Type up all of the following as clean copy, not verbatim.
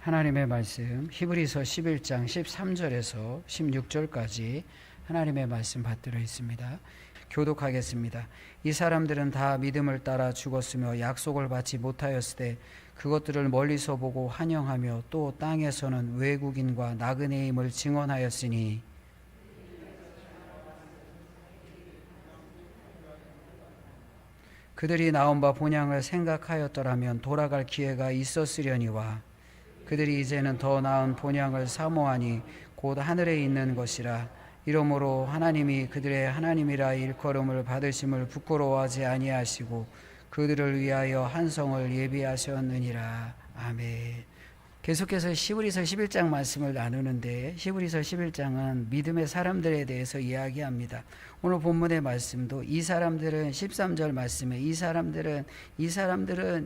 하나님의 말씀 히브리서 11장 13절에서 16절까지 하나님의 말씀 받들어 있습니다. 교독하겠습니다. 이 사람들은 다 믿음을 따라 죽었으며 약속을 받지 못하였을 때 그것들을 멀리서 보고 환영하며 또 땅에서는 외국인과 나그네임을 증언하였으니 그들이 나온 바 본향을 생각하였더라면 돌아갈 기회가 있었으려니와 그들이 이제는 더 나은 본향을 사모하니 곧 하늘에 있는 것이라. 이러므로 하나님이 그들의 하나님이라 일컬음을 받으심을 부끄러워하지 아니하시고 그들을 위하여 한 성을 예비하셨느니라. 아멘. 계속해서 히브리서 11장 말씀을 나누는데 히브리서 11장은 믿음의 사람들에 대해서 이야기합니다. 오늘 본문의 말씀도 이 사람들은 13절 말씀에 이 사람들은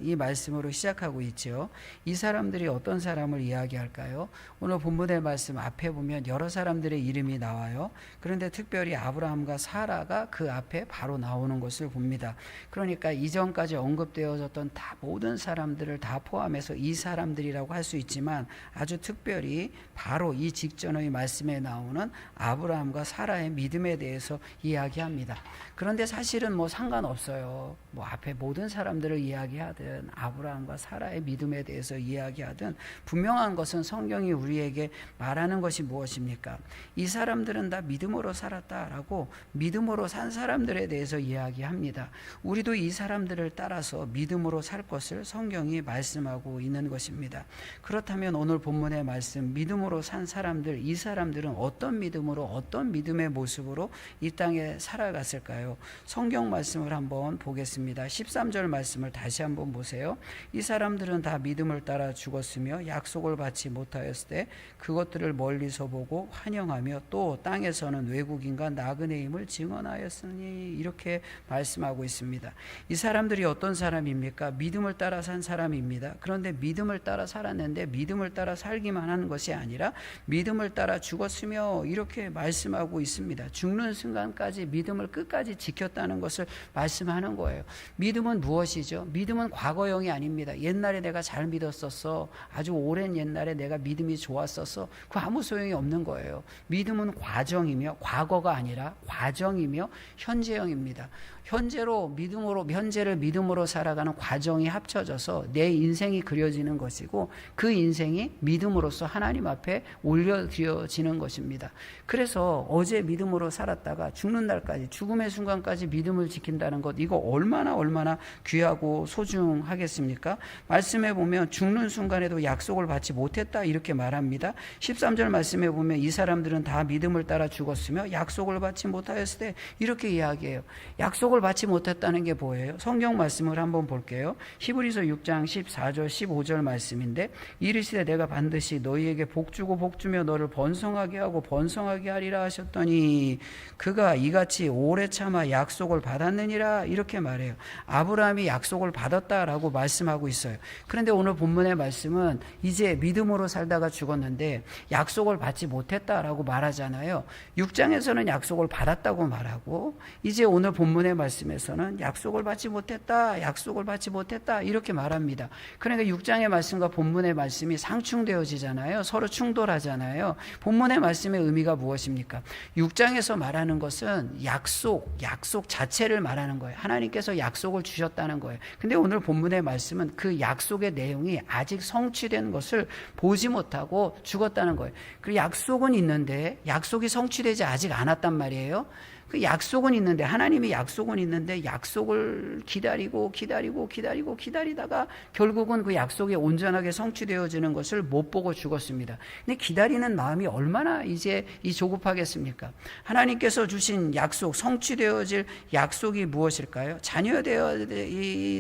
이 말씀으로 시작하고 있죠. 이 사람들이 어떤 사람을 이야기할까요? 오늘 본문의 말씀 앞에 보면 여러 사람들의 이름이 나와요. 그런데 특별히 아브라함과 사라가 그 앞에 바로 나오는 것을 봅니다. 그러니까 이전까지 언급되어졌던 다 모든 사람들을 다 포함해서 이 사람들이라고 할 수 있지만 아주 특별히 바로 이 직전의 말씀에 나오는 아브라함과 사라의 믿음에 대해서 이야기합니다. 그런데 사실은 상관없어요. 앞에 모든 사람들을 이야기하든 아브라함과 사라의 믿음에 대해서 이야기하든 분명한 것은 성경이 우리에게 말하는 것이 무엇입니까? 이 사람들은 다 믿음으로 살았다라고 믿음으로 산 사람들에 대해서 이야기합니다. 우리도 이 사람들을 따라서 믿음으로 살 것을 성경이 말씀하고 있는 것입니다. 그렇다면 오늘 본문의 말씀 믿음으로 산 사람들, 이 사람들은 어떤 믿음으로 어떤 믿음의 모습으로 이 땅에 살아갔을까요? 성경 말씀을 한번 보겠습니다. 13절 말씀을 다시 한번 보세요. 이 사람들은 다 믿음을 따라 죽었으며 약속을 받지 못하였을 때 그것들을 멀리서 보고 환영하며 또 땅에서는 외국인과 나그네임을 증언하였으니 이렇게 말씀하고 있습니다. 이 사람들이 어떤 사람입니까? 믿음을 따라 산 사람입니다. 그런데 믿음을 따라 살았는데 믿음을 따라 살기만 하는 것이 아니라 믿음을 따라 죽었으며 이렇게 말씀하고 있습니다. 죽는 순간까지 믿음을 끝까지 지켰다는 것을 말씀하는 거예요. 믿음은 무엇이죠? 믿음은 과거형이 아닙니다. 옛날에 내가 잘 믿었었어. 아주 오랜 옛날에 내가 믿음이 좋았었어. 그 아무 소용이 없는 거예요. 믿음은 과정이며 과거가 아니라 과정이며 현재형입니다. 현재를 믿음으로 살아가는 과정이 합쳐져서 내 인생이 그려지는 것이고 그 인생이 믿음으로써 하나님 앞에 올려드려지는 것입니다. 그래서 어제 믿음으로 살았다가 죽는 날까지 죽음의 순간까지 믿음을 지킨다는 것 이거 얼마나 귀하고 소중하겠습니까? 말씀에 보면 죽는 순간에도 약속을 받지 못했다 이렇게 말합니다. 13절 말씀에 보면 이 사람들은 다 믿음을 따라 죽었으며 약속을 받지 못하였을 때 이렇게 이야기해요. 약속을 받지 못했다는 게 뭐예요? 성경 말씀을 한번 볼게요. 히브리서 6장 14절 15절 말씀인데 이르시되 내가 반드시 너희에게 복주고 복주며 너를 번성하게 하고 번성하게 하리라 하셨더니 그가 이같이 오래 참아 약속을 받았느니라 이렇게 말해요. 아브라함이 약속을 받았다라고 말씀하고 있어요. 그런데 오늘 본문의 말씀은 이제 믿음으로 살다가 죽었는데 약속을 받지 못했다라고 말하잖아요. 6장에서는 약속을 받았다고 말하고 이제 오늘 본문의 말씀에서는 약속을 받지 못했다 이렇게 말합니다. 그러니까 6장의 말씀과 본문의 말씀이 상충되어지잖아요. 서로 충돌하잖아요. 본문의 말씀의 의미가 무엇입니까? 6장에서 말하는 것은 약속 자체를 말하는 거예요. 하나님께서 약속을 주셨다는 거예요. 근데 오늘 본문의 말씀은 그 약속의 내용이 아직 성취된 것을 보지 못하고 죽었다는 거예요. 그 약속은 있는데 약속이 성취되지 아직 않았단 말이에요. 그 약속은 있는데 하나님이 약속은 있는데 약속을 기다리다가 결국은 그 약속이 온전하게 성취되어지는 것을 못 보고 죽었습니다. 근데 기다리는 마음이 얼마나 이제 조급하겠습니까? 하나님께서 주신 약속, 성취되어질 약속이 무엇일까요? 자녀에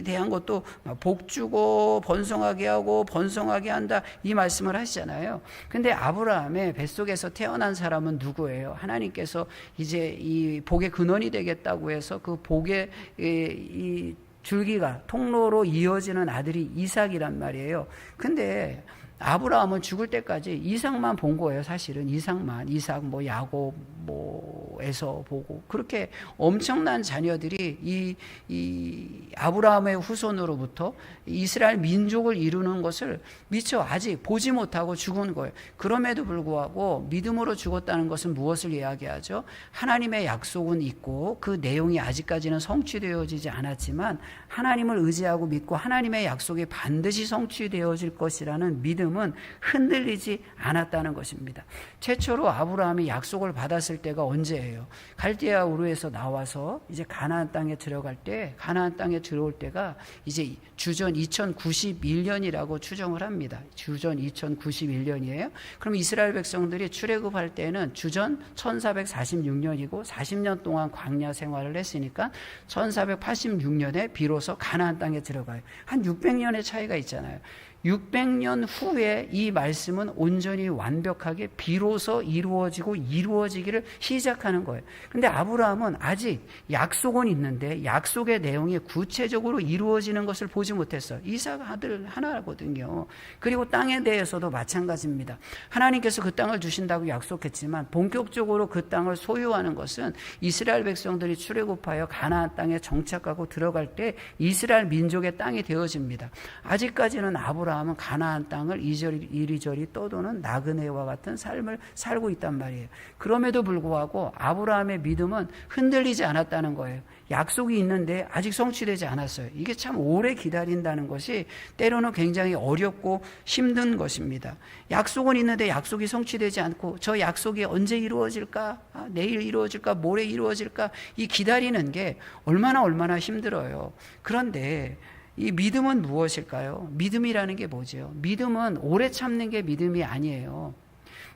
대한 것도 복주고 번성하게 하고 번성하게 한다 이 말씀을 하시잖아요. 근데 아브라함의 뱃속에서 태어난 사람은 누구예요? 하나님께서 이제 이 복의 근원이 되겠다고 해서 그 복의 이 줄기가 통로로 이어지는 아들이 이삭이란 말이에요. 근데 아브라함은 죽을 때까지 이삭만 본 거예요. 사실은 이삭만, 이삭 뭐 야곱 뭐 에서 보고, 그렇게 엄청난 자녀들이 이 아브라함의 후손으로부터 이스라엘 민족을 이루는 것을 미처 아직 보지 못하고 죽은 거예요. 그럼에도 불구하고 믿음으로 죽었다는 것은 무엇을 이야기하죠? 하나님의 약속은 있고 그 내용이 아직까지는 성취되어지지 않았지만 하나님을 의지하고 믿고 하나님의 약속이 반드시 성취되어질 것이라는 믿음은 흔들리지 않았다는 것입니다. 최초로 아브라함이 약속을 받았을 때가 언제예요? 갈대아 우르에서 나와서 이제 가나안 땅에 들어갈 때, 가나안 땅에 들어올 때가 이제 주전 2091년이라고 추정을 합니다. 주전 2091년이에요. 그럼 이스라엘 백성들이 출애굽할 때는 주전 1446년이고 40년 동안 광야 생활을 했으니까 1486년에 비로소 가나안 땅에 들어가요. 한 600년의 차이가 있잖아요. 600년 후에 이 말씀은 온전히 완벽하게 비로소 이루어지기를 시작하는 거예요. 근데 아브라함은 아직 약속은 있는데 약속의 내용이 구체적으로 이루어지는 것을 보지 못했어요. 이삭 아들 하나거든요. 그리고 땅에 대해서도 마찬가지입니다. 하나님께서 그 땅을 주신다고 약속했지만 본격적으로 그 땅을 소유하는 것은 이스라엘 백성들이 출애굽하여 가나안 땅에 정착하고 들어갈 때 이스라엘 민족의 땅이 되어집니다. 아직까지는 아브라함은 가나안 땅을 이리저리 떠도는 나그네와 같은 삶을 살고 있단 말이에요. 그럼에도 불구하고 아브라함의 믿음은 흔들리지 않았다는 거예요. 약속이 있는데 아직 성취되지 않았어요. 이게 참 오래 기다린다는 것이 때로는 굉장히 어렵고 힘든 것입니다. 약속은 있는데 약속이 성취되지 않고 저 약속이 언제 이루어질까? 내일 이루어질까? 모레 이루어질까? 이 기다리는 게 얼마나 힘들어요. 그런데 이 믿음은 무엇일까요? 믿음이라는 게 뭐죠? 믿음은 오래 참는 게 믿음이 아니에요.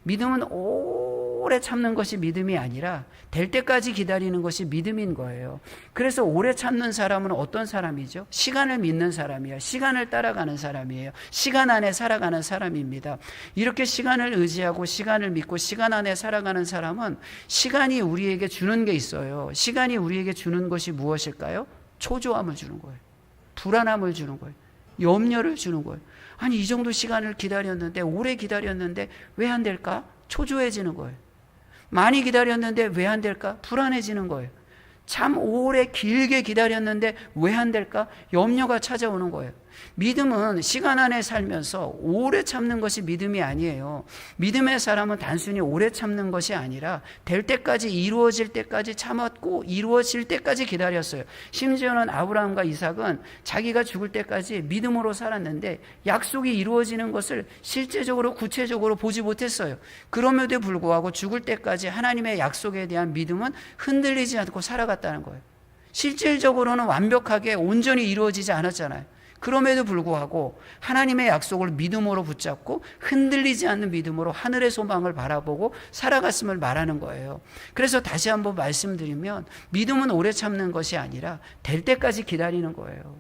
믿음은 오래 참는 것이 믿음이 아니라 될 때까지 기다리는 것이 믿음인 거예요. 그래서 오래 참는 사람은 어떤 사람이죠? 시간을 믿는 사람이에요. 시간을 따라가는 사람이에요. 시간 안에 살아가는 사람입니다. 이렇게 시간을 의지하고 시간을 믿고 시간 안에 살아가는 사람은 시간이 우리에게 주는 게 있어요. 시간이 우리에게 주는 것이 무엇일까요? 초조함을 주는 거예요. 불안함을 주는 거예요. 염려를 주는 거예요. 아니 이 정도 시간을 기다렸는데, 오래 기다렸는데 왜 안 될까? 초조해지는 거예요. 많이 기다렸는데 왜 안 될까? 불안해지는 거예요. 참 오래 길게 기다렸는데 왜 안 될까? 염려가 찾아오는 거예요. 믿음은 시간 안에 살면서 오래 참는 것이 믿음이 아니에요. 믿음의 사람은 단순히 오래 참는 것이 아니라 될 때까지, 이루어질 때까지 참았고 이루어질 때까지 기다렸어요. 심지어는 아브라함과 이삭은 자기가 죽을 때까지 믿음으로 살았는데 약속이 이루어지는 것을 실제적으로 구체적으로 보지 못했어요. 그럼에도 불구하고 죽을 때까지 하나님의 약속에 대한 믿음은 흔들리지 않고 살아갔다는 거예요. 실질적으로는 완벽하게 온전히 이루어지지 않았잖아요. 그럼에도 불구하고 하나님의 약속을 믿음으로 붙잡고 흔들리지 않는 믿음으로 하늘의 소망을 바라보고 살아갔음을 말하는 거예요. 그래서 다시 한번 말씀드리면 믿음은 오래 참는 것이 아니라 될 때까지 기다리는 거예요.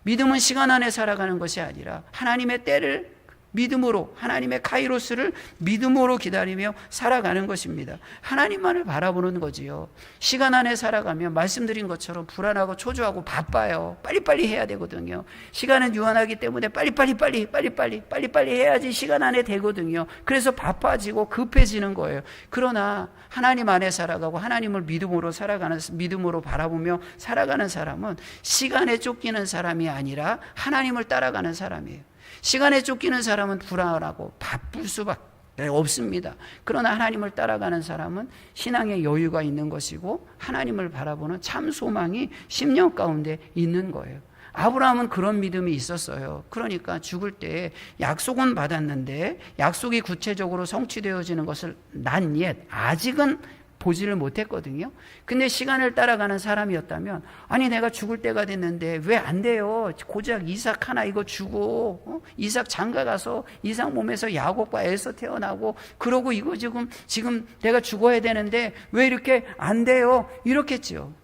믿음은 시간 안에 살아가는 것이 아니라 하나님의 때를 믿음으로, 하나님의 카이로스를 믿음으로 기다리며 살아가는 것입니다. 하나님만을 바라보는 거지요. 시간 안에 살아가면 말씀드린 것처럼 불안하고 초조하고 바빠요. 빨리빨리 해야 되거든요. 시간은 유한하기 때문에 빨리빨리 해야지 시간 안에 되거든요. 그래서 바빠지고 급해지는 거예요. 그러나 하나님 안에 살아가고 하나님을 믿음으로 살아가는, 믿음으로 바라보며 살아가는 사람은 시간에 쫓기는 사람이 아니라 하나님을 따라가는 사람이에요. 시간에 쫓기는 사람은 불안하고 바쁠 수밖에 없습니다. 그러나 하나님을 따라가는 사람은 신앙의 여유가 있는 것이고 하나님을 바라보는 참 소망이 심령 가운데 있는 거예요. 아브라함은 그런 믿음이 있었어요. 그러니까 죽을 때 약속은 받았는데 약속이 구체적으로 성취되어지는 것을 난 옛 아직은 보지를 못했거든요. 근데 시간을 따라가는 사람이었다면, 아니 내가 죽을 때가 됐는데 왜 안 돼요? 고작 이삭 하나 이거 주고 이삭 장가 가서 이삭 몸에서 야곱과 에서 태어나고 그러고 이거 지금 내가 죽어야 되는데 왜 이렇게 안 돼요? 이렇겠죠.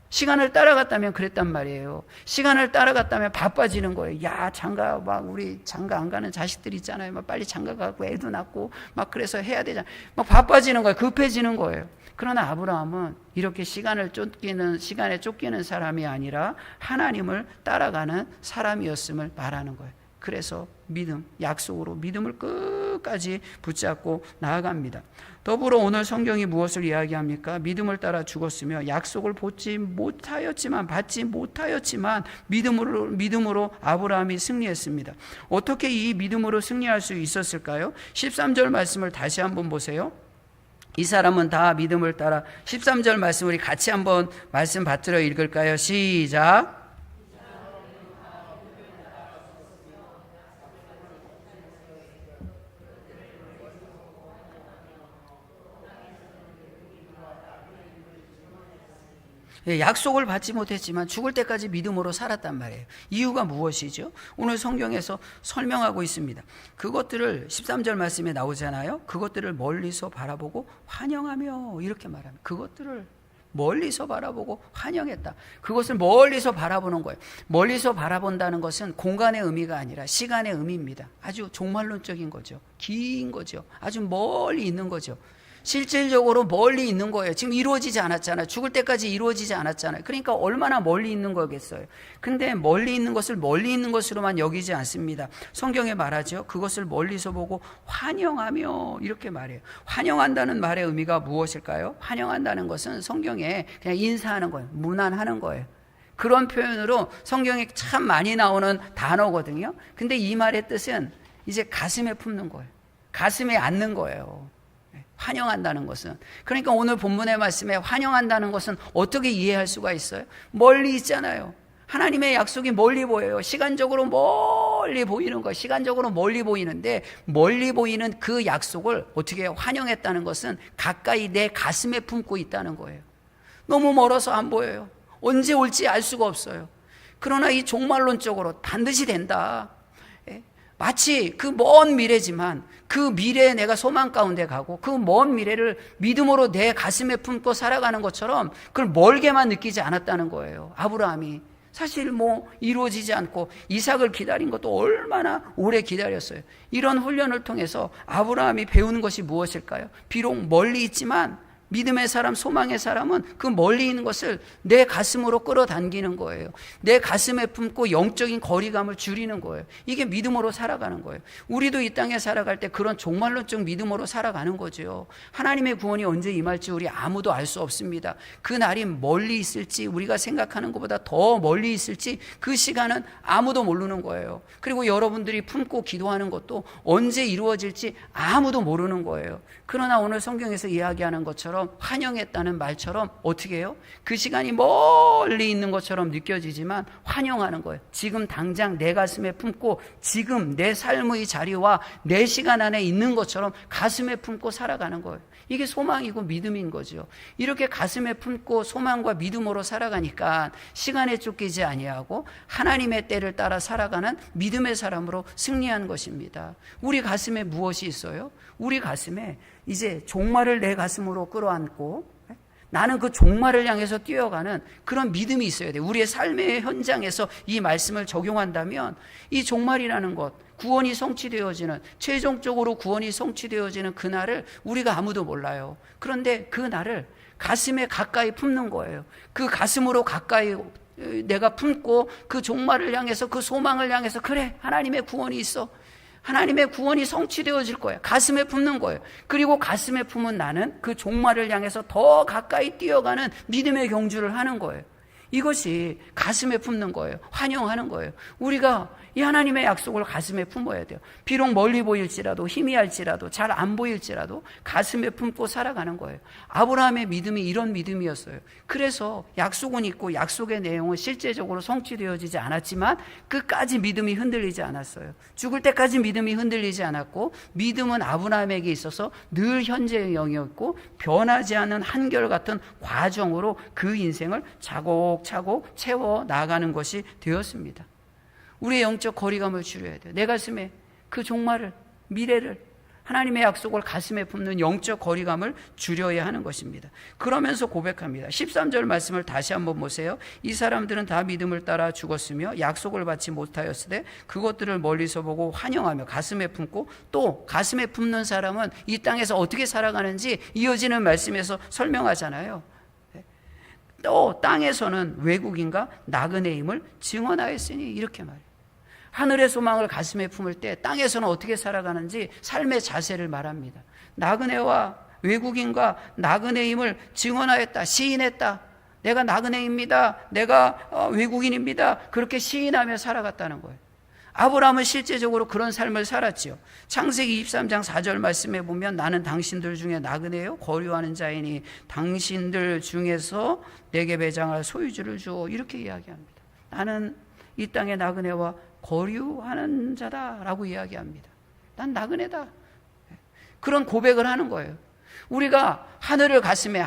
시간을 따라갔다면 그랬단 말이에요. 시간을 따라갔다면 바빠지는 거예요. 야, 장가, 우리 장가 안 가는 자식들 있잖아요. 빨리 장가 가고 애도 낳고 그래서 해야 되잖아요. 바빠지는 거예요. 급해지는 거예요. 그러나 아브라함은 이렇게 시간에 쫓기는 사람이 아니라 하나님을 따라가는 사람이었음을 말하는 거예요. 그래서 믿음, 약속으로 믿음을 끝까지 붙잡고 나아갑니다. 더불어 오늘 성경이 무엇을 이야기합니까? 믿음을 따라 죽었으며 약속을 받지 못하였지만 믿음으로 아브라함이 승리했습니다. 어떻게 이 믿음으로 승리할 수 있었을까요? 13절 말씀을 다시 한번 보세요. 이 사람은 다 믿음을 따라 13절 말씀 우리 같이 한번 말씀 받들어 읽을까요? 시작. 약속을 받지 못했지만 죽을 때까지 믿음으로 살았단 말이에요. 이유가 무엇이죠? 오늘 성경에서 설명하고 있습니다. 그것들을 13절 말씀에 나오잖아요. 그것들을 멀리서 바라보고 환영하며 이렇게 말합니다. 그것들을 멀리서 바라보고 환영했다. 그것을 멀리서 바라보는 거예요. 멀리서 바라본다는 것은 공간의 의미가 아니라 시간의 의미입니다. 아주 종말론적인 거죠. 긴 거죠. 아주 멀리 있는 거죠. 실질적으로 멀리 있는 거예요. 지금 이루어지지 않았잖아요. 죽을 때까지 이루어지지 않았잖아요. 그러니까 얼마나 멀리 있는 거겠어요. 근데 멀리 있는 것을 멀리 있는 것으로만 여기지 않습니다. 성경에 말하죠. 그것을 멀리서 보고 환영하며 이렇게 말해요. 환영한다는 말의 의미가 무엇일까요? 환영한다는 것은 성경에 그냥 인사하는 거예요. 문안하는 거예요. 그런 표현으로 성경에 참 많이 나오는 단어거든요. 근데 이 말의 뜻은 이제 가슴에 품는 거예요. 가슴에 안는 거예요. 환영한다는 것은. 그러니까 오늘 본문의 말씀에 환영한다는 것은 어떻게 이해할 수가 있어요? 멀리 있잖아요. 하나님의 약속이 멀리 보여요. 시간적으로 멀리 보이는 거예요. 시간적으로 멀리 보이는데 멀리 보이는 그 약속을 어떻게 환영했다는 것은 가까이 내 가슴에 품고 있다는 거예요. 너무 멀어서 안 보여요. 언제 올지 알 수가 없어요. 그러나 이 종말론적으로 반드시 된다. 마치 그 먼 미래지만 그 미래에 내가 소망 가운데 가고 그 먼 미래를 믿음으로 내 가슴에 품고 살아가는 것처럼 그걸 멀게만 느끼지 않았다는 거예요. 아브라함이 사실 이루어지지 않고 이삭을 기다린 것도 얼마나 오래 기다렸어요. 이런 훈련을 통해서 아브라함이 배우는 것이 무엇일까요? 비록 멀리 있지만 믿음의 사람, 소망의 사람은 그 멀리 있는 것을 내 가슴으로 끌어당기는 거예요. 내 가슴에 품고 영적인 거리감을 줄이는 거예요. 이게 믿음으로 살아가는 거예요. 우리도 이 땅에 살아갈 때 그런 종말론적 믿음으로 살아가는 거죠. 하나님의 구원이 언제 임할지 우리 아무도 알 수 없습니다. 그 날이 멀리 있을지 우리가 생각하는 것보다 더 멀리 있을지 그 시간은 아무도 모르는 거예요. 그리고 여러분들이 품고 기도하는 것도 언제 이루어질지 아무도 모르는 거예요. 그러나 오늘 성경에서 이야기하는 것처럼 환영했다는 말처럼 어떻게 해요? 그 시간이 멀리 있는 것처럼 느껴지지만 환영하는 거예요. 지금 당장 내 가슴에 품고 지금 내 삶의 자리와 내 시간 안에 있는 것처럼 가슴에 품고 살아가는 거예요. 이게 소망이고 믿음인 거죠. 이렇게 가슴에 품고 소망과 믿음으로 살아가니까 시간에 쫓기지 아니하고 하나님의 때를 따라 살아가는 믿음의 사람으로 승리한 것입니다. 우리 가슴에 무엇이 있어요? 우리 가슴에 이제 종말을 내 가슴으로 끌어안고 나는 그 종말을 향해서 뛰어가는 그런 믿음이 있어야 돼요. 우리의 삶의 현장에서 이 말씀을 적용한다면 이 종말이라는 것, 구원이 성취되어지는, 최종적으로 구원이 성취되어지는 그날을 우리가 아무도 몰라요. 그런데 그 날을 가슴에 가까이 품는 거예요. 그 가슴으로 가까이 내가 품고 그 종말을 향해서, 그 소망을 향해서, 그래, 하나님의 구원이 있어, 하나님의 구원이 성취되어질 거예요. 가슴에 품는 거예요. 그리고 가슴에 품은 나는 그 종말을 향해서 더 가까이 뛰어가는 믿음의 경주를 하는 거예요. 이것이 가슴에 품는 거예요. 환영하는 거예요. 우리가 이 하나님의 약속을 가슴에 품어야 돼요. 비록 멀리 보일지라도, 희미할지라도, 잘 안 보일지라도 가슴에 품고 살아가는 거예요. 아브라함의 믿음이 이런 믿음이었어요. 그래서 약속은 있고 약속의 내용은 실제적으로 성취되어지지 않았지만 끝까지 믿음이 흔들리지 않았어요. 죽을 때까지 믿음이 흔들리지 않았고, 믿음은 아브라함에게 있어서 늘 현재의 영이었고 변하지 않는 한결같은 과정으로 그 인생을 차곡차곡 채워 나가는 것이 되었습니다. 우리의 영적 거리감을 줄여야 돼요. 내 가슴에 그 종말을, 미래를, 하나님의 약속을 가슴에 품는 영적 거리감을 줄여야 하는 것입니다. 그러면서 고백합니다. 13절 말씀을 다시 한번 보세요. 이 사람들은 다 믿음을 따라 죽었으며 약속을 받지 못하였으되 그것들을 멀리서 보고 환영하며 가슴에 품고, 또 가슴에 품는 사람은 이 땅에서 어떻게 살아가는지 이어지는 말씀에서 설명하잖아요. 또 땅에서는 외국인과 나그네임을 증언하였으니, 이렇게 말해요. 하늘의 소망을 가슴에 품을 때 땅에서는 어떻게 살아가는지 삶의 자세를 말합니다. 나그네와 외국인과 나그네임을 증언하였다, 시인했다. 내가 나그네입니다, 내가 외국인입니다, 그렇게 시인하며 살아갔다는 거예요. 아브라함은 실제적으로 그런 삶을 살았지요. 창세기 23장 4절 말씀에 보면 나는 당신들 중에 나그네요 거류하는 자이니 당신들 중에서 내게 배장할 소유주를 주어, 이렇게 이야기합니다. 나는 이 땅의 나그네와 거류하는 자다라고 이야기합니다. 난 나그네다, 그런 고백을 하는 거예요. 우리가 하늘을 가슴에,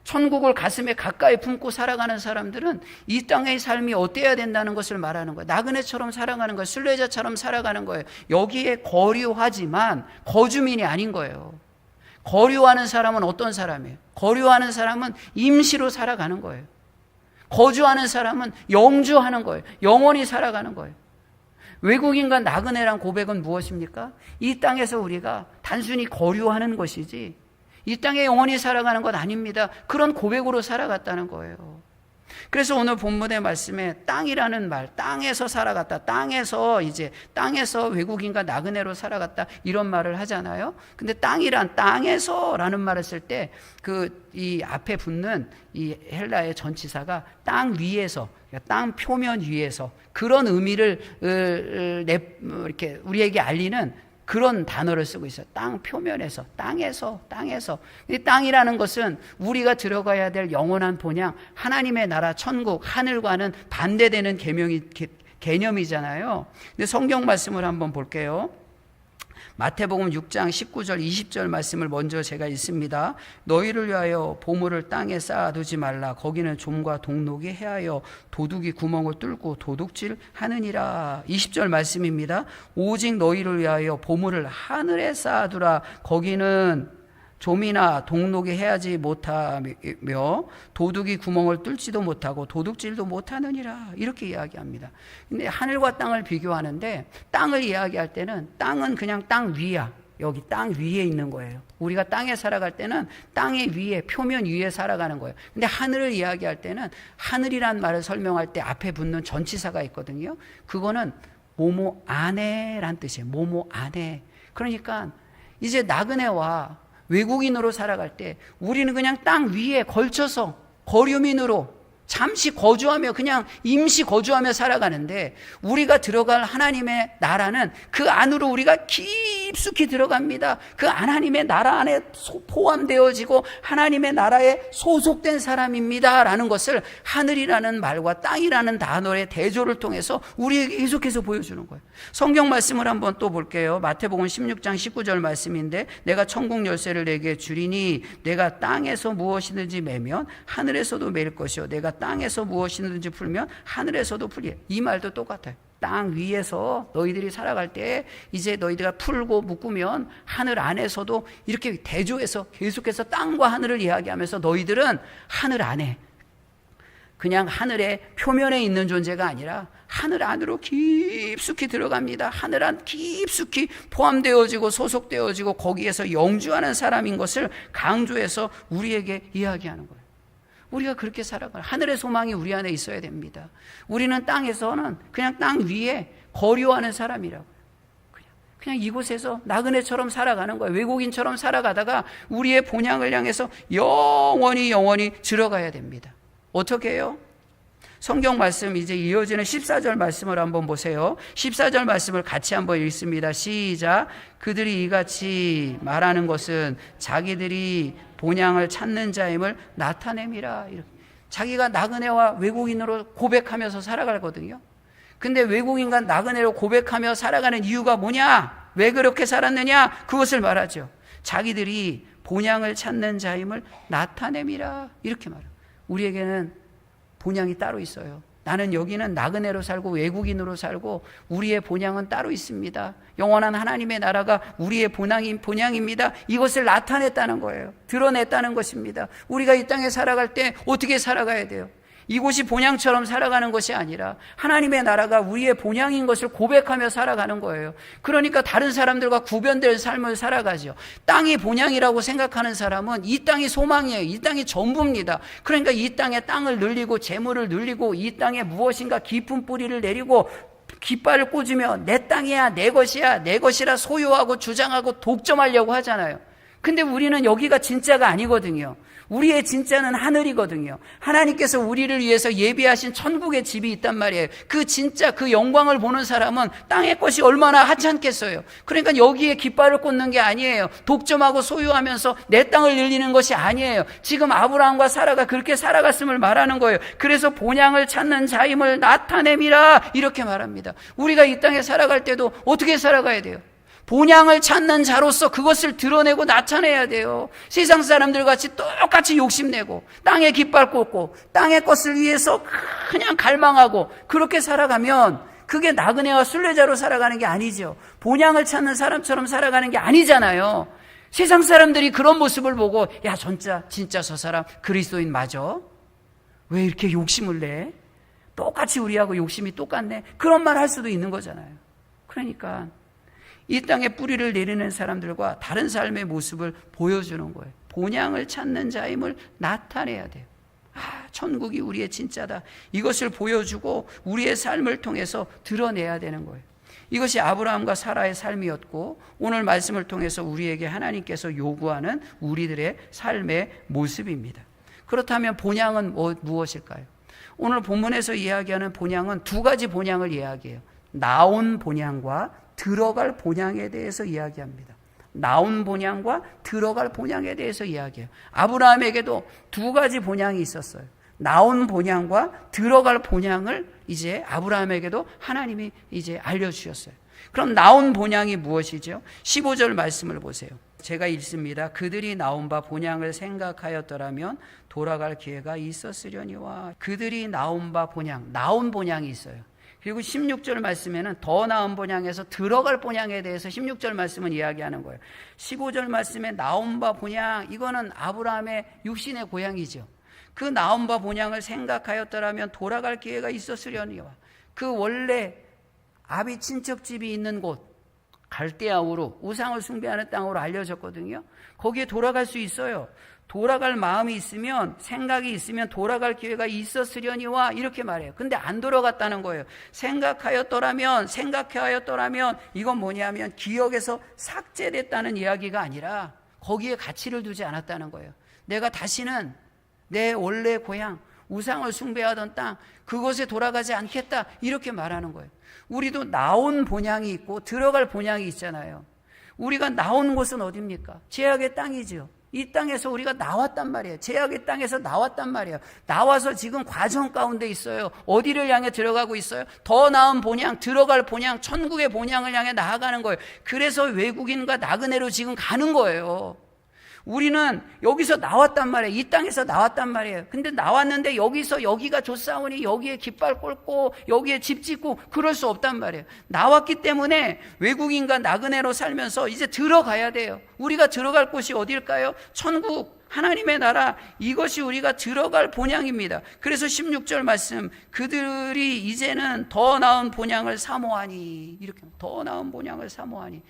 천국을 가슴에 가까이 품고 살아가는 사람들은 이 땅의 삶이 어때야 된다는 것을 말하는 거예요. 나그네처럼 살아가는 거예요. 순례자처럼 살아가는 거예요. 여기에 거류하지만 거주민이 아닌 거예요. 거류하는 사람은 어떤 사람이에요? 거류하는 사람은 임시로 살아가는 거예요. 거주하는 사람은 영주하는 거예요. 영원히 살아가는 거예요. 외국인과 나그네란 고백은 무엇입니까? 이 땅에서 우리가 단순히 거류하는 것이지 이 땅에 영원히 살아가는 것 아닙니다. 그런 고백으로 살아갔다는 거예요. 그래서 오늘 본문의 말씀에 땅이라는 말, 땅에서 살아갔다, 땅에서 외국인과 나그네로 살아갔다, 이런 말을 하잖아요. 근데 땅이란, 땅에서라는 말을 쓸 때 이 앞에 붙는 이 헬라의 전치사가 땅 위에서, 땅 표면 위에서, 그런 의미를 이렇게 우리에게 알리는 그런 단어를 쓰고 있어요. 땅 표면에서, 땅에서. 이 땅이라는 것은 우리가 들어가야 될 영원한 본향, 하나님의 나라, 천국, 하늘과는 반대되는 개념이잖아요. 근데 성경 말씀을 한번 볼게요. 마태복음 6장 19절 20절 말씀을 먼저 제가 읽습니다. 너희를 위하여 보물을 땅에 쌓아두지 말라. 거기는 좀과 동록이 해하여 도둑이 구멍을 뚫고 도둑질 하느니라. 20절 말씀입니다. 오직 너희를 위하여 보물을 하늘에 쌓아두라. 거기는 좀이나 동록이 해하지 못하며 도둑이 구멍을 뚫지도 못하고 도둑질도 못하느니라, 이렇게 이야기합니다. 근데 하늘과 땅을 비교하는데, 땅을 이야기할 때는 땅은 그냥 땅 위야. 여기 땅 위에 있는 거예요. 우리가 땅에 살아갈 때는 땅의 위에, 표면 위에 살아가는 거예요. 근데 하늘을 이야기할 때는, 하늘이란 말을 설명할 때 앞에 붙는 전치사가 있거든요. 그거는 뭐뭐 안에란 뜻이에요. 뭐뭐 안에. 그러니까 이제 나그네와 외국인으로 살아갈 때 우리는 그냥 땅 위에 걸쳐서 거류민으로 잠시 거주하며, 그냥 임시 거주하며 살아가는데, 우리가 들어갈 하나님의 나라는 그 안으로 우리가 깊숙이 들어갑니다. 그 하나님의 나라 안에 포함되어지고 하나님의 나라에 소속된 사람입니다 라는 것을 하늘이라는 말과 땅이라는 단어의 대조를 통해서 우리에게 계속해서 보여주는 거예요. 성경 말씀을 한번 또 볼게요. 마태복음 16장 19절 말씀인데, 내가 천국 열쇠를 내게 주리니 내가 땅에서 무엇이든지 매면 하늘에서도 매일 것이요 내가 땅에서 무엇이든지 풀면 하늘에서도 풀리. 이 말도 똑같아요. 땅 위에서 너희들이 살아갈 때 이제 너희들가 풀고 묶으면 하늘 안에서도 이렇게 대조해서 계속해서 땅과 하늘을 이야기하면서 너희들은 하늘 안에, 그냥 하늘의 표면에 있는 존재가 아니라 하늘 안으로 깊숙이 들어갑니다. 하늘 안 깊숙이 포함되어지고 소속되어지고 거기에서 영주하는 사람인 것을 강조해서 우리에게 이야기하는 거예요. 우리가 그렇게 살아가요. 하늘의 소망이 우리 안에 있어야 됩니다. 우리는 땅에서는 그냥 땅 위에 거류하는 사람이라고요. 그냥 이곳에서 나그네처럼 살아가는 거예요. 외국인처럼 살아가다가 우리의 본향을 향해서 영원히 들어가야 됩니다. 어떻게 해요? 성경 말씀 이제 이어지는 14절 말씀을 한번 보세요. 14절 말씀을 같이 한번 읽습니다. 시작. 그들이 이같이 말하는 것은 자기들이 본향을 찾는 자임을 나타냄이라. 자기가 나그네와 외국인으로 고백하면서 살아가거든요. 근데 외국인과 나그네로 고백하며 살아가는 이유가 뭐냐? 왜 그렇게 살았느냐? 그것을 말하죠. 자기들이 본향을 찾는 자임을 나타냄이라. 이렇게 말해요. 우리에게는 본향이 따로 있어요. 나는 여기는 나그네로 살고 외국인으로 살고 우리의 본향은 따로 있습니다. 영원한 하나님의 나라가 우리의 본향입니다. 이것을 나타냈다는 거예요. 드러냈다는 것입니다. 우리가 이 땅에 살아갈 때 어떻게 살아가야 돼요? 이곳이 본향처럼 살아가는 것이 아니라 하나님의 나라가 우리의 본향인 것을 고백하며 살아가는 거예요. 그러니까 다른 사람들과 구별된 삶을 살아가죠. 땅이 본향이라고 생각하는 사람은 이 땅이 소망이에요. 이 땅이 전부입니다. 그러니까 이 땅에 땅을 늘리고 재물을 늘리고 이 땅에 무엇인가 깊은 뿌리를 내리고 깃발을 꽂으며 내 땅이야, 내 것이야, 내 것이라 소유하고 주장하고 독점하려고 하잖아요. 근데 우리는 여기가 진짜가 아니거든요. 우리의 진짜는 하늘이거든요. 하나님께서 우리를 위해서 예비하신 천국의 집이 있단 말이에요. 그 진짜 그 영광을 보는 사람은 땅의 것이 얼마나 하찮겠어요. 그러니까 여기에 깃발을 꽂는 게 아니에요. 독점하고 소유하면서 내 땅을 늘리는 것이 아니에요. 지금 아브라함과 사라가 그렇게 살아갔음을 말하는 거예요. 그래서 본향을 찾는 자임을 나타내미라 이렇게 말합니다. 우리가 이 땅에 살아갈 때도 어떻게 살아가야 돼요? 본향을 찾는 자로서 그것을 드러내고 나타내야 돼요. 세상 사람들 같이 똑같이 욕심내고 땅에 깃발 꽂고 땅의 것을 위해서 그냥 갈망하고 그렇게 살아가면 그게 나그네와 순례자로 살아가는 게 아니죠. 본향을 찾는 사람처럼 살아가는 게 아니잖아요. 세상 사람들이 그런 모습을 보고 야 진짜 저 사람 그리스도인 맞아? 왜 이렇게 욕심을 내? 똑같이 우리하고 욕심이 똑같네. 그런 말 할 수도 있는 거잖아요. 그러니까 이 땅에 뿌리를 내리는 사람들과 다른 삶의 모습을 보여주는 거예요. 본향을 찾는 자임을 나타내야 돼요. 천국이 우리의 진짜다. 이것을 보여주고 우리의 삶을 통해서 드러내야 되는 거예요. 이것이 아브라함과 사라의 삶이었고 오늘 말씀을 통해서 우리에게 하나님께서 요구하는 우리들의 삶의 모습입니다. 그렇다면 본향은 무엇일까요? 오늘 본문에서 이야기하는 본향은 두 가지 본향을 이야기해요. 나온 본향과 들어갈 본향에 대해서 이야기합니다. 나온 본향과 들어갈 본향에 대해서 이야기해요. 아브라함에게도 두 가지 본향이 있었어요. 나온 본향과 들어갈 본향을 이제 아브라함에게도 하나님이 이제 알려주셨어요. 그럼 나온 본향이 무엇이죠? 15절 말씀을 보세요. 제가 읽습니다. 그들이 나온 바 본향을 생각하였더라면 돌아갈 기회가 있었으려니와. 그들이 나온 바 본향, 나온 본향이 있어요. 그리고 16절 말씀에는 더 나은 본향에서 들어갈 본향에 대해서 16절 말씀은 이야기하는 거예요. 15절 말씀에 나온 바 본향, 이거는 아브라함의 육신의 고향이죠. 그 나온 바 본향을 생각하였더라면 돌아갈 기회가 있었으려니와. 그 원래 아비 친척집이 있는 곳 갈대아우로 우상을 숭배하는 땅으로 알려졌거든요. 거기에 돌아갈 수 있어요. 돌아갈 마음이 있으면 생각이 있으면 돌아갈 기회가 있었으려니와 이렇게 말해요. 근데 안 돌아갔다는 거예요. 생각하였더라면 이건 뭐냐면 기억에서 삭제됐다는 이야기가 아니라 거기에 가치를 두지 않았다는 거예요. 내가 다시는 내 원래 고향 우상을 숭배하던 땅 그곳에 돌아가지 않겠다 이렇게 말하는 거예요. 우리도 나온 본향이 있고 들어갈 본향이 있잖아요. 우리가 나온 곳은 어디입니까? 제약의 땅이죠. 이 땅에서 우리가 나왔단 말이에요. 제약의 땅에서 나왔단 말이에요. 나와서 지금 과정 가운데 있어요. 어디를 향해 들어가고 있어요? 더 나은 본향, 들어갈 본향, 천국의 본향을 향해 나아가는 거예요. 그래서 외국인과 나그네로 지금 가는 거예요. 우리는 여기서 나왔단 말이에요. 이 땅에서 나왔단 말이에요. 근데 나왔는데 여기가 좋사오니 여기에 깃발 꽂고 여기에 집 짓고 그럴 수 없단 말이에요. 나왔기 때문에 외국인과 나그네로 살면서 이제 들어가야 돼요. 우리가 들어갈 곳이 어딜까요? 천국, 하나님의 나라, 이것이 우리가 들어갈 본향입니다. 그래서 16절 말씀, 그들이 이제는 더 나은 본향을 사모하니, 이렇게 더 나은 본향을 사모하니,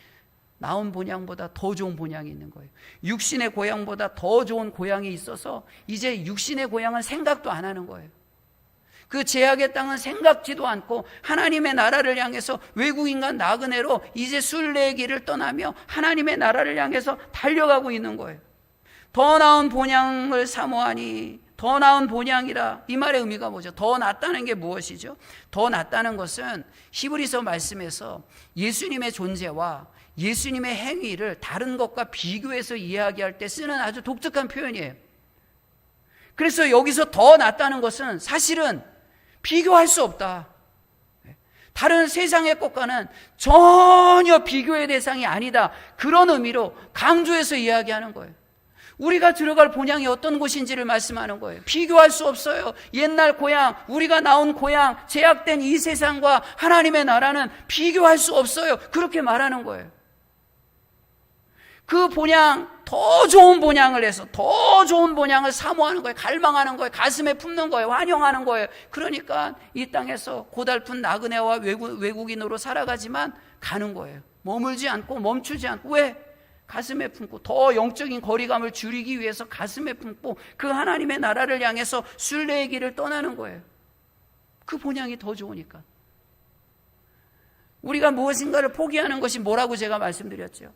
나온 본향보다 더 좋은 본향이 있는 거예요. 육신의 고향보다 더 좋은 고향이 있어서 이제 육신의 고향은 생각도 안 하는 거예요. 그 제약의 땅은 생각지도 않고 하나님의 나라를 향해서 외국인과 나그네로 이제 순례의 길을 떠나며 하나님의 나라를 향해서 달려가고 있는 거예요. 더 나은 본향을 사모하니, 더 나은 본향이라, 이 말의 의미가 뭐죠? 더 낫다는 게 무엇이죠? 더 낫다는 것은 히브리서 말씀에서 예수님의 존재와 예수님의 행위를 다른 것과 비교해서 이야기할 때 쓰는 아주 독특한 표현이에요. 그래서 여기서 더 낫다는 것은 사실은 비교할 수 없다. 다른 세상의 것과는 전혀 비교의 대상이 아니다. 그런 의미로 강조해서 이야기하는 거예요. 우리가 들어갈 본향이 어떤 곳인지를 말씀하는 거예요. 비교할 수 없어요. 옛날 고향, 우리가 나온 고향, 제약된 이 세상과 하나님의 나라는 비교할 수 없어요. 그렇게 말하는 거예요. 그 본향, 더 좋은 본향을 해서 더 좋은 본향을 사모하는 거예요. 갈망하는 거예요. 가슴에 품는 거예요. 환영하는 거예요. 그러니까 이 땅에서 고달픈 나그네와 외국인으로 살아가지만 가는 거예요. 머물지 않고 멈추지 않고. 왜? 가슴에 품고 더 영적인 거리감을 줄이기 위해서 가슴에 품고 그 하나님의 나라를 향해서 순례의 길을 떠나는 거예요. 그 본향이 더 좋으니까. 우리가 무엇인가를 포기하는 것이 뭐라고 제가 말씀드렸죠.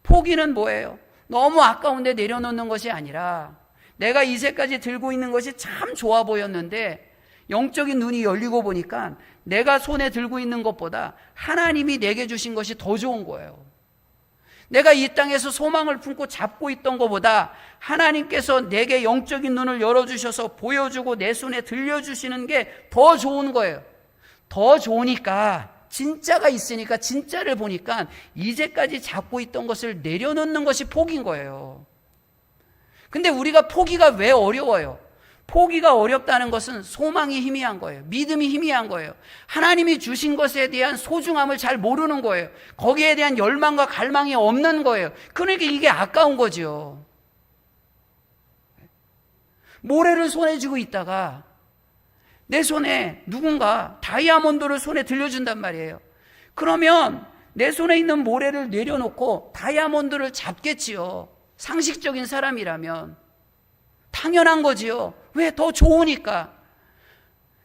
포기는 뭐예요? 너무 아까운데 내려놓는 것이 아니라 내가 이제까지 들고 있는 것이 참 좋아 보였는데 영적인 눈이 열리고 보니까 내가 손에 들고 있는 것보다 하나님이 내게 주신 것이 더 좋은 거예요. 내가 이 땅에서 소망을 품고 잡고 있던 것보다 하나님께서 내게 영적인 눈을 열어주셔서 보여주고 내 손에 들려주시는 게 더 좋은 거예요. 더 좋으니까, 진짜가 있으니까 진짜를 보니까 이제까지 잡고 있던 것을 내려놓는 것이 포기인 거예요. 근데 우리가 포기가 왜 어려워요? 포기가 어렵다는 것은 소망이 희미한 거예요. 믿음이 희미한 거예요. 하나님이 주신 것에 대한 소중함을 잘 모르는 거예요. 거기에 대한 열망과 갈망이 없는 거예요. 그러니까 이게 아까운 거죠. 모래를 손에 쥐고 있다가 내 손에 누군가 다이아몬드를 손에 들려준단 말이에요. 그러면 내 손에 있는 모래를 내려놓고 다이아몬드를 잡겠지요. 상식적인 사람이라면 당연한 거지요. 왜? 더 좋으니까.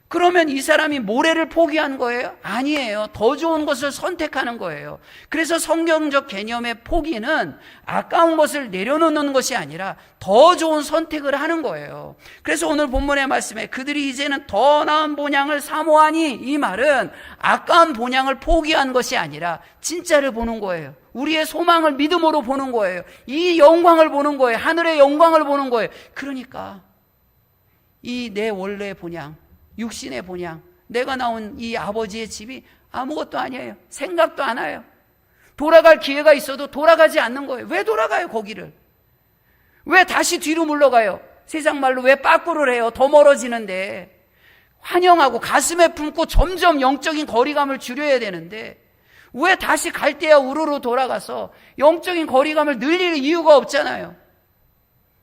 그러면 이 사람이 모래를 포기한 거예요? 아니에요. 더 좋은 것을 선택하는 거예요. 그래서 성경적 개념의 포기는 아까운 것을 내려놓는 것이 아니라 더 좋은 선택을 하는 거예요. 그래서 오늘 본문의 말씀에 그들이 이제는 더 나은 본향을 사모하니, 이 말은 아까운 본향을 포기한 것이 아니라 진짜를 보는 거예요. 우리의 소망을 믿음으로 보는 거예요. 이 영광을 보는 거예요. 하늘의 영광을 보는 거예요. 그러니까 이 내 원래의 본향, 육신의 본향, 내가 나온 이 아버지의 집이 아무것도 아니에요. 생각도 안 와요. 돌아갈 기회가 있어도 돌아가지 않는 거예요. 왜 돌아가요, 거기를? 왜 다시 뒤로 물러가요? 세상 말로 왜 빠꾸를 해요? 더 멀어지는데. 환영하고 가슴에 품고 점점 영적인 거리감을 줄여야 되는데 왜 다시 갈대야 우르르 돌아가서 영적인 거리감을 늘릴 이유가 없잖아요.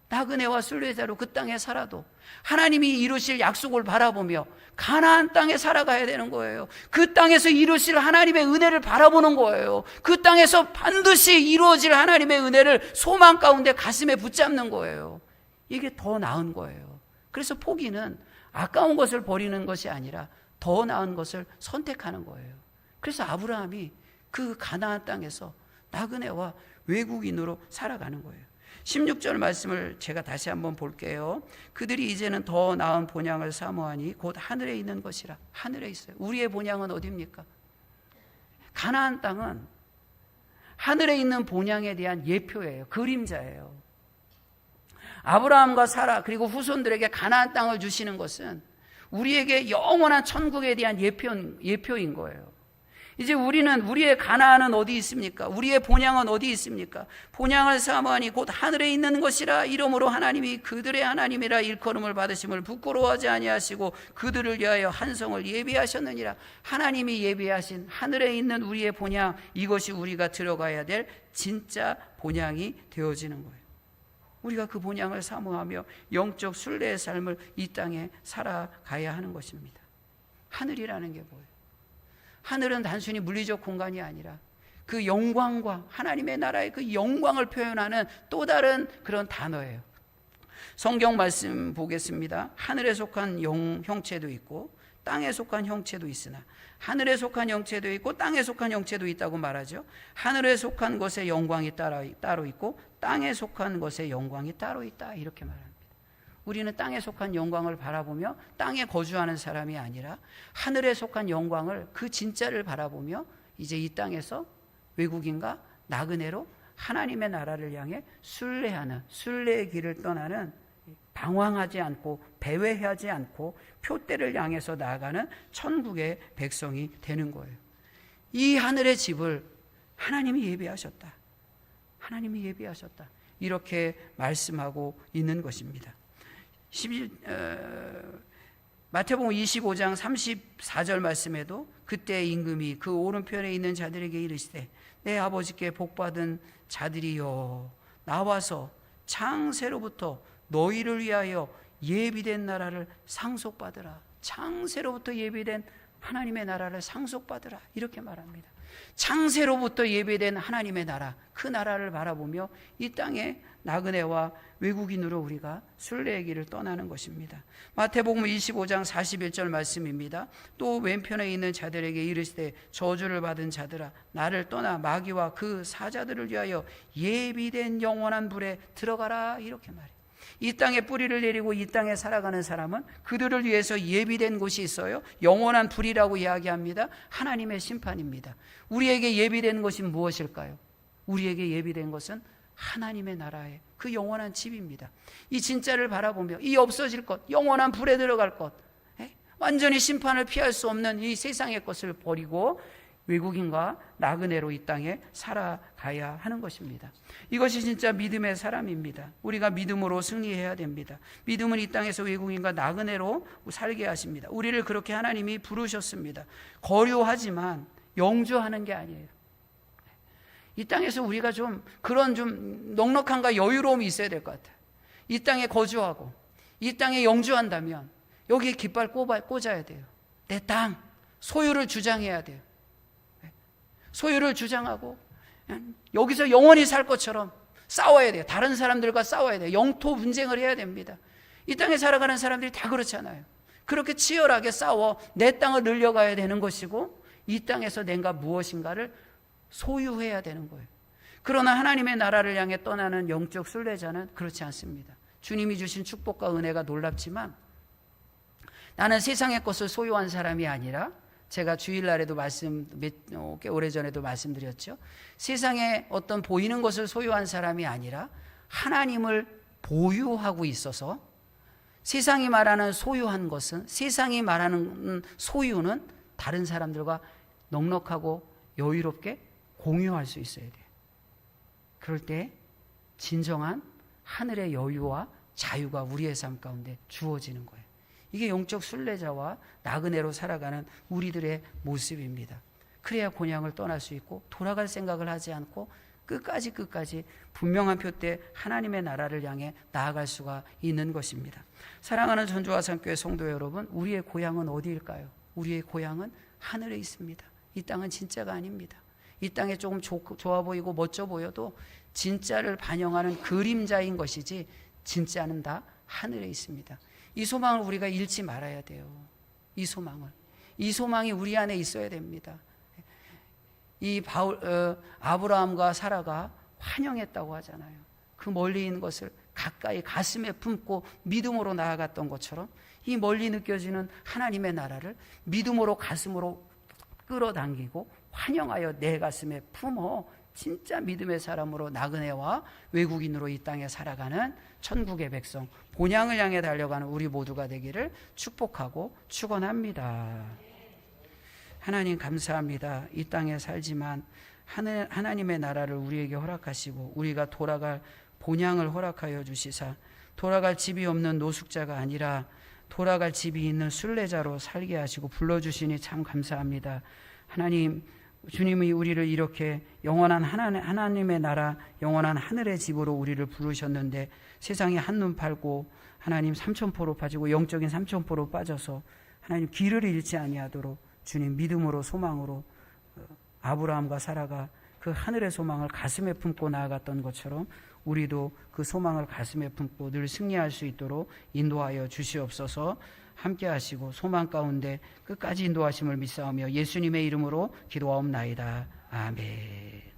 나그네와 순례자로 그 땅에 살아도 하나님이 이루실 약속을 바라보며 가나안 땅에 살아가야 되는 거예요. 그 땅에서 이루실 하나님의 은혜를 바라보는 거예요. 그 땅에서 반드시 이루어질 하나님의 은혜를 소망 가운데 가슴에 붙잡는 거예요. 이게 더 나은 거예요. 그래서 포기는 아까운 것을 버리는 것이 아니라 더 나은 것을 선택하는 거예요. 그래서 아브라함이 그 가나안 땅에서 나그네와 외국인으로 살아가는 거예요. 16절 말씀을 제가 다시 한번 볼게요. 그들이 이제는 더 나은 본향을 사모하니 곧 하늘에 있는 것이라. 하늘에 있어요. 우리의 본향은 어디입니까? 가나안 땅은 하늘에 있는 본향에 대한 예표예요. 그림자예요. 아브라함과 사라 그리고 후손들에게 가나안 땅을 주시는 것은 우리에게 영원한 천국에 대한 예표인 거예요. 이제 우리의 가나안은 어디 있습니까? 우리의 본향은 어디 있습니까? 본향을 사모하니 곧 하늘에 있는 것이라. 이러므로 하나님이 그들의 하나님이라 일컬음을 받으심을 부끄러워하지 아니하시고 그들을 위하여 한 성을 예비하셨느니라. 하나님이 예비하신 하늘에 있는 우리의 본향, 이것이 우리가 들어가야 될 진짜 본향이 되어지는 거예요. 우리가 그 본향을 사모하며 영적 순례의 삶을 이 땅에 살아가야 하는 것입니다. 하늘이라는 게 뭐예요? 하늘은 단순히 물리적 공간이 아니라 그 영광과 하나님의 나라의 그 영광을 표현하는 또 다른 그런 단어예요. 성경 말씀 보겠습니다. 하늘에 속한 형체도 있고 땅에 속한 형체도 있으나, 하늘에 속한 형체도 있고 땅에 속한 형체도 있다고 말하죠. 하늘에 속한 것의 영광이 따로 있고 땅에 속한 것의 영광이 따로 있다, 이렇게 말합니다. 우리는 땅에 속한 영광을 바라보며 땅에 거주하는 사람이 아니라 하늘에 속한 영광을, 그 진짜를 바라보며 이제 이 땅에서 외국인과 나그네로 하나님의 나라를 향해 순례하는, 순례의 길을 떠나는, 방황하지 않고 배회하지 않고 표대를 향해서 나아가는 천국의 백성이 되는 거예요. 이 하늘의 집을 하나님이 예비하셨다. 하나님이 예비하셨다. 이렇게 말씀하고 있는 것입니다. 마태복음 25장 34절 말씀에도 그때 임금이 그 오른편에 있는 자들에게 이르시되 내 아버지께 복받은 자들이여, 나와서 창세로부터 너희를 위하여 예비된 나라를 상속받으라. 창세로부터 예비된 하나님의 나라를 상속받으라 이렇게 말합니다. 창세로부터 예배된 하나님의 나라, 그 나라를 바라보며 이 땅에 나그네와 외국인으로 우리가 순례의 길을 떠나는 것입니다. 마태복음 25장 41절 말씀입니다. 또 왼편에 있는 자들에게 이르시되 저주를 받은 자들아 나를 떠나 마귀와 그 사자들을 위하여 예비된 영원한 불에 들어가라 이렇게 말해요. 이 땅에 뿌리를 내리고 이 땅에 살아가는 사람은 그들을 위해서 예비된 곳이 있어요. 영원한 불이라고 이야기합니다. 하나님의 심판입니다. 우리에게 예비된 것이 무엇일까요? 우리에게 예비된 것은 하나님의 나라의 그 영원한 집입니다. 이 진짜를 바라보며 이 없어질 것, 영원한 불에 들어갈 것, 완전히 심판을 피할 수 없는 이 세상의 것을 버리고 외국인과 나그네로 이 땅에 살아가야 하는 것입니다. 이것이 진짜 믿음의 사람입니다. 우리가 믿음으로 승리해야 됩니다. 믿음은 이 땅에서 외국인과 나그네로 살게 하십니다. 우리를 그렇게 하나님이 부르셨습니다. 거류하지만 영주하는 게 아니에요. 이 땅에서 우리가 좀 그런 좀 넉넉함과 여유로움이 있어야 될 것 같아요. 이 땅에 거주하고 이 땅에 영주한다면 여기에 깃발 꽂아야 돼요. 내 땅 소유를 주장해야 돼요. 소유를 주장하고 여기서 영원히 살 것처럼 싸워야 돼요. 다른 사람들과 싸워야 돼요. 영토 분쟁을 해야 됩니다. 이 땅에 살아가는 사람들이 다 그렇잖아요. 그렇게 치열하게 싸워 내 땅을 늘려가야 되는 것이고 이 땅에서 내가 무엇인가를 소유해야 되는 거예요. 그러나 하나님의 나라를 향해 떠나는 영적 순례자는 그렇지 않습니다. 주님이 주신 축복과 은혜가 놀랍지만 나는 세상의 것을 소유한 사람이 아니라 제가 주일날에도 꽤 오래전에도 말씀드렸죠. 세상에 어떤 보이는 것을 소유한 사람이 아니라 하나님을 보유하고 있어서 세상이 말하는 소유한 것은 세상이 말하는 소유는 다른 사람들과 넉넉하고 여유롭게 공유할 수 있어야 돼요. 그럴 때 진정한 하늘의 여유와 자유가 우리의 삶 가운데 주어지는 거예요. 이게 영적 순례자와 나그네로 살아가는 우리들의 모습입니다. 그래야 곤양을 떠날 수 있고 돌아갈 생각을 하지 않고 끝까지 분명한 표대 하나님의 나라를 향해 나아갈 수가 있는 것입니다. 사랑하는 전주화산교회 성도 여러분, 우리의 고향은 어디일까요? 우리의 고향은 하늘에 있습니다. 이 땅은 진짜가 아닙니다. 이 땅에 조금 좋아 보이고 멋져 보여도 진짜를 반영하는 그림자인 것이지 진짜는 다 하늘에 있습니다. 이 소망을 우리가 잃지 말아야 돼요. 이 소망이 우리 안에 있어야 됩니다. 아브라함과 사라가 환영했다고 하잖아요. 그 멀리 있는 것을 가까이 가슴에 품고 믿음으로 나아갔던 것처럼 이 멀리 느껴지는 하나님의 나라를 믿음으로 가슴으로 끌어당기고 환영하여 내 가슴에 품어 진짜 믿음의 사람으로 나그네와 외국인으로 이 땅에 살아가는 천국의 백성, 본향을 향해 달려가는 우리 모두가 되기를 축복하고 축원합니다. 하나님 감사합니다. 이 땅에 살지만 하나님의 나라를 우리에게 허락하시고 우리가 돌아갈 본향을 허락하여 주시사 돌아갈 집이 없는 노숙자가 아니라 돌아갈 집이 있는 순례자로 살게 하시고 불러주시니 참 감사합니다. 하나님, 주님이 우리를 이렇게 영원한 하나님의 나라, 영원한 하늘의 집으로 우리를 부르셨는데 세상에 한눈 팔고 하나님 삼천포로 빠지고 영적인 삼천포로 빠져서 하나님 길을 잃지 아니하도록 주님 믿음으로 소망으로 아브라함과 사라가 그 하늘의 소망을 가슴에 품고 나아갔던 것처럼 우리도 그 소망을 가슴에 품고 늘 승리할 수 있도록 인도하여 주시옵소서. 함께 하시고 소망 가운데 끝까지 인도하심을 믿사오며 예수님의 이름으로 기도하옵나이다. 아멘.